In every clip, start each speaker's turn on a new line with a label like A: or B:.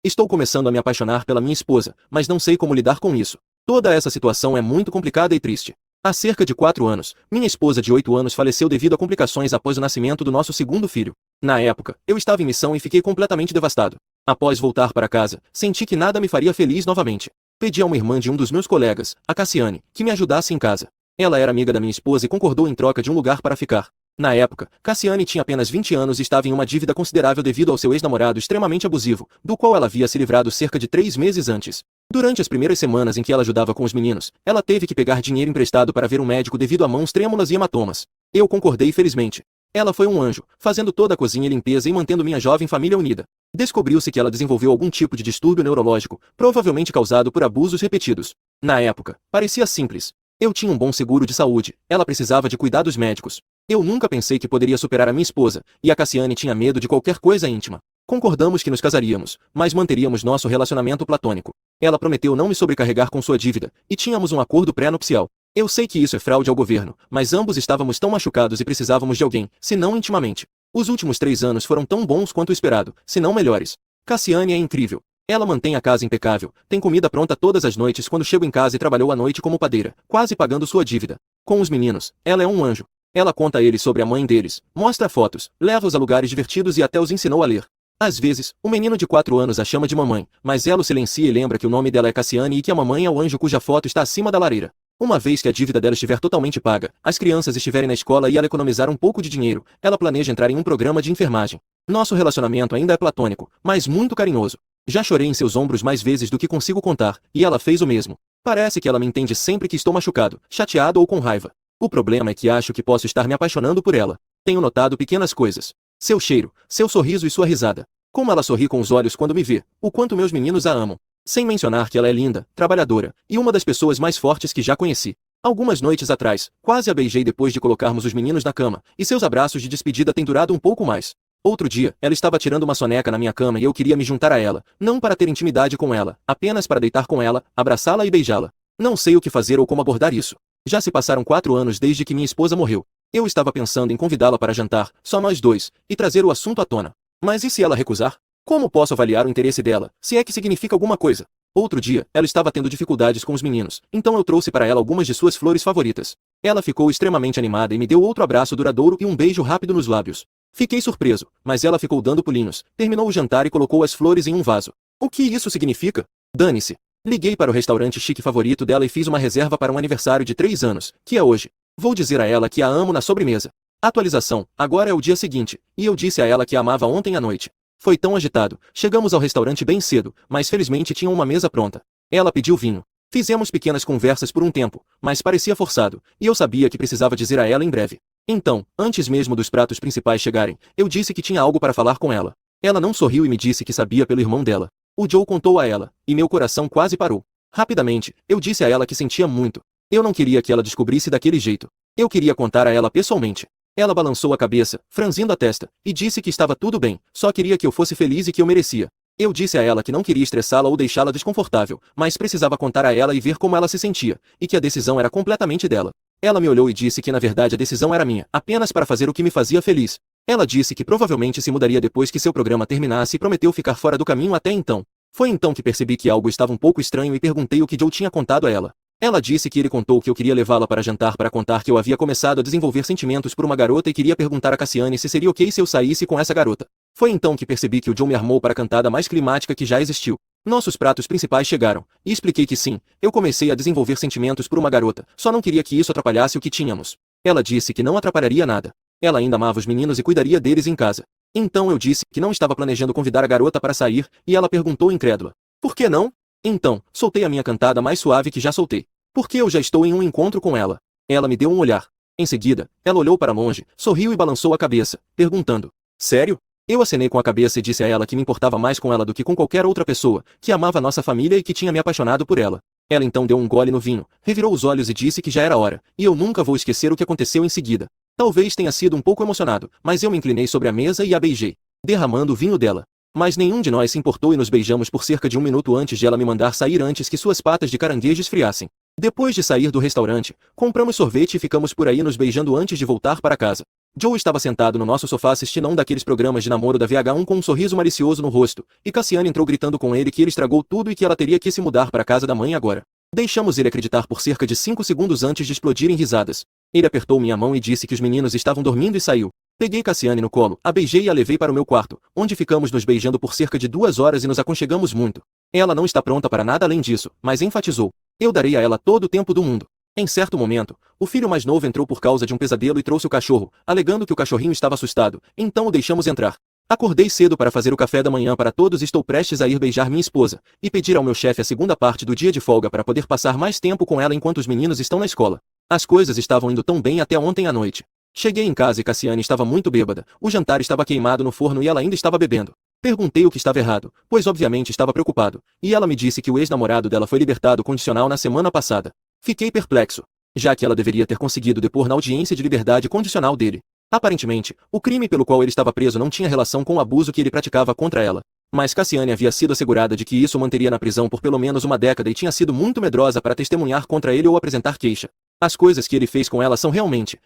A: Estou começando a me apaixonar pela minha esposa, mas não sei como lidar com isso. Toda essa situação é muito complicada e triste. Há cerca de 4 anos, minha esposa de 8 anos faleceu devido a complicações após o nascimento do nosso segundo filho. Na época, eu estava em missão e fiquei completamente devastado. Após voltar para casa, senti que nada me faria feliz novamente. Pedi a uma irmã de um dos meus colegas, a Cassiane, que me ajudasse em casa. Ela era amiga da minha esposa e concordou em troca de um lugar para ficar. Na época, Cassiane tinha apenas 20 anos e estava em uma dívida considerável devido ao seu ex-namorado extremamente abusivo, do qual ela havia se livrado cerca de 3 meses antes. Durante as primeiras semanas em que ela ajudava com os meninos, ela teve que pegar dinheiro emprestado para ver um médico devido a mãos trêmulas e hematomas. Eu concordei felizmente. Ela foi um anjo, fazendo toda a cozinha e limpeza e mantendo minha jovem família unida. Descobriu-se que ela desenvolveu algum tipo de distúrbio neurológico, provavelmente causado por abusos repetidos. Na época, parecia simples. Eu tinha um bom seguro de saúde, ela precisava de cuidados médicos. Eu nunca pensei que poderia superar a minha esposa, e a Cassiane tinha medo de qualquer coisa íntima. Concordamos que nos casaríamos, mas manteríamos nosso relacionamento platônico. Ela prometeu não me sobrecarregar com sua dívida, e tínhamos um acordo pré-nupcial. Eu sei que isso é fraude ao governo, mas ambos estávamos tão machucados e precisávamos de alguém, se não intimamente. Os últimos 3 anos foram tão bons quanto o esperado, se não melhores. Cassiane é incrível. Ela mantém a casa impecável, tem comida pronta todas as noites quando chego em casa e trabalhou à noite como padeira, quase pagando sua dívida. Com os meninos, ela é um anjo. Ela conta a eles sobre a mãe deles, mostra fotos, leva-os a lugares divertidos e até os ensinou a ler. Às vezes, o menino de 4 anos a chama de mamãe, mas ela o silencia e lembra que o nome dela é Cassiane e que a mamãe é o anjo cuja foto está acima da lareira. Uma vez que a dívida dela estiver totalmente paga, as crianças estiverem na escola e ela economizar um pouco de dinheiro, ela planeja entrar em um programa de enfermagem. Nosso relacionamento ainda é platônico, mas muito carinhoso. Já chorei em seus ombros mais vezes do que consigo contar, e ela fez o mesmo. Parece que ela me entende sempre que estou machucado, chateado ou com raiva. O problema é que acho que posso estar me apaixonando por ela. Tenho notado pequenas coisas. Seu cheiro, seu sorriso e sua risada. Como ela sorri com os olhos quando me vê, o quanto meus meninos a amam. Sem mencionar que ela é linda, trabalhadora, e uma das pessoas mais fortes que já conheci. Algumas noites atrás, quase a beijei depois de colocarmos os meninos na cama, e seus abraços de despedida têm durado um pouco mais. Outro dia, ela estava tirando uma soneca na minha cama e eu queria me juntar a ela, não para ter intimidade com ela, apenas para deitar com ela, abraçá-la e beijá-la. Não sei o que fazer ou como abordar isso. Já se passaram 4 anos desde que minha esposa morreu. Eu estava pensando em convidá-la para jantar, só nós dois, e trazer o assunto à tona. Mas e se ela recusar? Como posso avaliar o interesse dela, se é que significa alguma coisa? Outro dia, ela estava tendo dificuldades com os meninos, então eu trouxe para ela algumas de suas flores favoritas. Ela ficou extremamente animada e me deu outro abraço duradouro e um beijo rápido nos lábios. Fiquei surpreso, mas ela ficou dando pulinhos, terminou o jantar e colocou as flores em um vaso. O que isso significa? Dane-se. Liguei para o restaurante chique favorito dela e fiz uma reserva para um aniversário de 3 anos, que é hoje. Vou dizer a ela que a amo na sobremesa. Atualização, agora é o dia seguinte, e eu disse a ela que a amava ontem à noite. Foi tão agitado, chegamos ao restaurante bem cedo, mas felizmente tinha uma mesa pronta. Ela pediu vinho. Fizemos pequenas conversas por um tempo, mas parecia forçado, e eu sabia que precisava dizer a ela em breve. Então, antes mesmo dos pratos principais chegarem, eu disse que tinha algo para falar com ela. Ela não sorriu e me disse que sabia pelo irmão dela. O Joe contou a ela, e meu coração quase parou. Rapidamente, eu disse a ela que sentia muito. Eu não queria que ela descobrisse daquele jeito. Eu queria contar a ela pessoalmente. Ela balançou a cabeça, franzindo a testa, e disse que estava tudo bem, só queria que eu fosse feliz e que eu merecia. Eu disse a ela que não queria estressá-la ou deixá-la desconfortável, mas precisava contar a ela e ver como ela se sentia, e que a decisão era completamente dela. Ela me olhou e disse que na verdade a decisão era minha, apenas para fazer o que me fazia feliz. Ela disse que provavelmente se mudaria depois que seu programa terminasse e prometeu ficar fora do caminho até então. Foi então que percebi que algo estava um pouco estranho e perguntei o que Joe tinha contado a ela. Ela disse que ele contou que eu queria levá-la para jantar para contar que eu havia começado a desenvolver sentimentos por uma garota e queria perguntar a Cassiane se seria ok se eu saísse com essa garota. Foi então que percebi que o Joe me armou para a cantada mais climática que já existiu. Nossos pratos principais chegaram, e expliquei que sim, eu comecei a desenvolver sentimentos por uma garota, só não queria que isso atrapalhasse o que tínhamos. Ela disse que não atrapalharia nada. Ela ainda amava os meninos e cuidaria deles em casa. Então eu disse que não estava planejando convidar a garota para sair, e ela perguntou incrédula. Por que não? Então, soltei a minha cantada mais suave que já soltei. Porque eu já estou em um encontro com ela. Ela me deu um olhar. Em seguida, ela olhou para longe, sorriu e balançou a cabeça, perguntando. Sério? Eu acenei com a cabeça e disse a ela que me importava mais com ela do que com qualquer outra pessoa, que amava nossa família e que tinha me apaixonado por ela. Ela então deu um gole no vinho, revirou os olhos e disse que já era hora, e eu nunca vou esquecer o que aconteceu em seguida. Talvez tenha sido um pouco emocionado, mas eu me inclinei sobre a mesa e a beijei, derramando o vinho dela. Mas nenhum de nós se importou e nos beijamos por cerca de 1 minuto antes de ela me mandar sair antes que suas patas de caranguejo esfriassem. Depois de sair do restaurante, compramos sorvete e ficamos por aí nos beijando antes de voltar para casa. Joe estava sentado no nosso sofá assistindo a um daqueles programas de namoro da VH1 com um sorriso malicioso no rosto, e Cassiane entrou gritando com ele que ele estragou tudo e que ela teria que se mudar para a casa da mãe agora. Deixamos ele acreditar por cerca de 5 segundos antes de explodir em risadas. Ele apertou minha mão e disse que os meninos estavam dormindo e saiu. Peguei Cassiane no colo, a beijei e a levei para o meu quarto, onde ficamos nos beijando por cerca de 2 horas e nos aconchegamos muito. Ela não está pronta para nada além disso, mas enfatizou. Eu darei a ela todo o tempo do mundo. Em certo momento, o filho mais novo entrou por causa de um pesadelo e trouxe o cachorro, alegando que o cachorrinho estava assustado, então o deixamos entrar. Acordei cedo para fazer o café da manhã para todos e estou prestes a ir beijar minha esposa, e pedir ao meu chefe a segunda parte do dia de folga para poder passar mais tempo com ela enquanto os meninos estão na escola. As coisas estavam indo tão bem até ontem à noite. Cheguei em casa e Cassiane estava muito bêbada, o jantar estava queimado no forno e ela ainda estava bebendo. Perguntei o que estava errado, pois obviamente estava preocupado, e ela me disse que o ex-namorado dela foi libertado condicional na semana passada. Fiquei perplexo, já que ela deveria ter conseguido depor na audiência de liberdade condicional dele. Aparentemente, o crime pelo qual ele estava preso não tinha relação com o abuso que ele praticava contra ela. Mas Cassiane havia sido assegurada de que isso o manteria na prisão por pelo menos uma década e tinha sido muito medrosa para testemunhar contra ele ou apresentar queixa. As coisas que ele fez com ela são realmente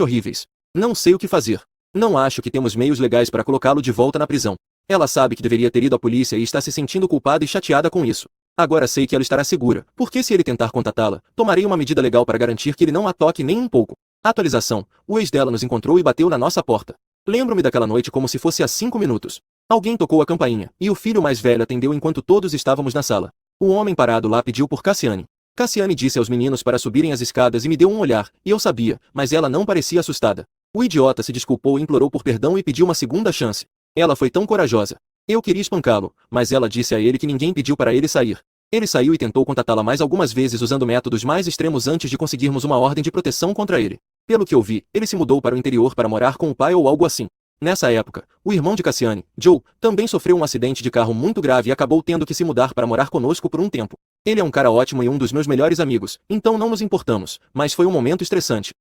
A: horríveis. Não sei o que fazer. Não acho que temos meios legais para colocá-lo de volta na prisão. Ela sabe que deveria ter ido à polícia e está se sentindo culpada e chateada com isso. Agora sei que ela estará segura, porque se ele tentar contatá-la, tomarei uma medida legal para garantir que ele não a toque nem um pouco. Atualização: o ex dela nos encontrou e bateu na nossa porta. Lembro-me daquela noite como se fosse há 5 minutos. Alguém tocou a campainha, e o filho mais velho atendeu enquanto todos estávamos na sala. O homem parado lá pediu por Cassiane. Cassiane disse aos meninos para subirem as escadas e me deu um olhar, e eu sabia, mas ela não parecia assustada. O idiota se desculpou e implorou por perdão e pediu uma segunda chance. Ela foi tão corajosa. Eu queria espancá-lo, mas ela disse a ele que ninguém pediu para ele sair. Ele saiu e tentou contatá-la mais algumas vezes usando métodos mais extremos antes de conseguirmos uma ordem de proteção contra ele. Pelo que eu vi, ele se mudou para o interior para morar com o pai ou algo assim. Nessa época, o irmão de Cassiane, Joe, também sofreu um acidente de carro muito grave e acabou tendo que se mudar para morar conosco por um tempo. Ele é um cara ótimo e um dos meus melhores amigos, então não nos importamos, mas foi um momento estressante.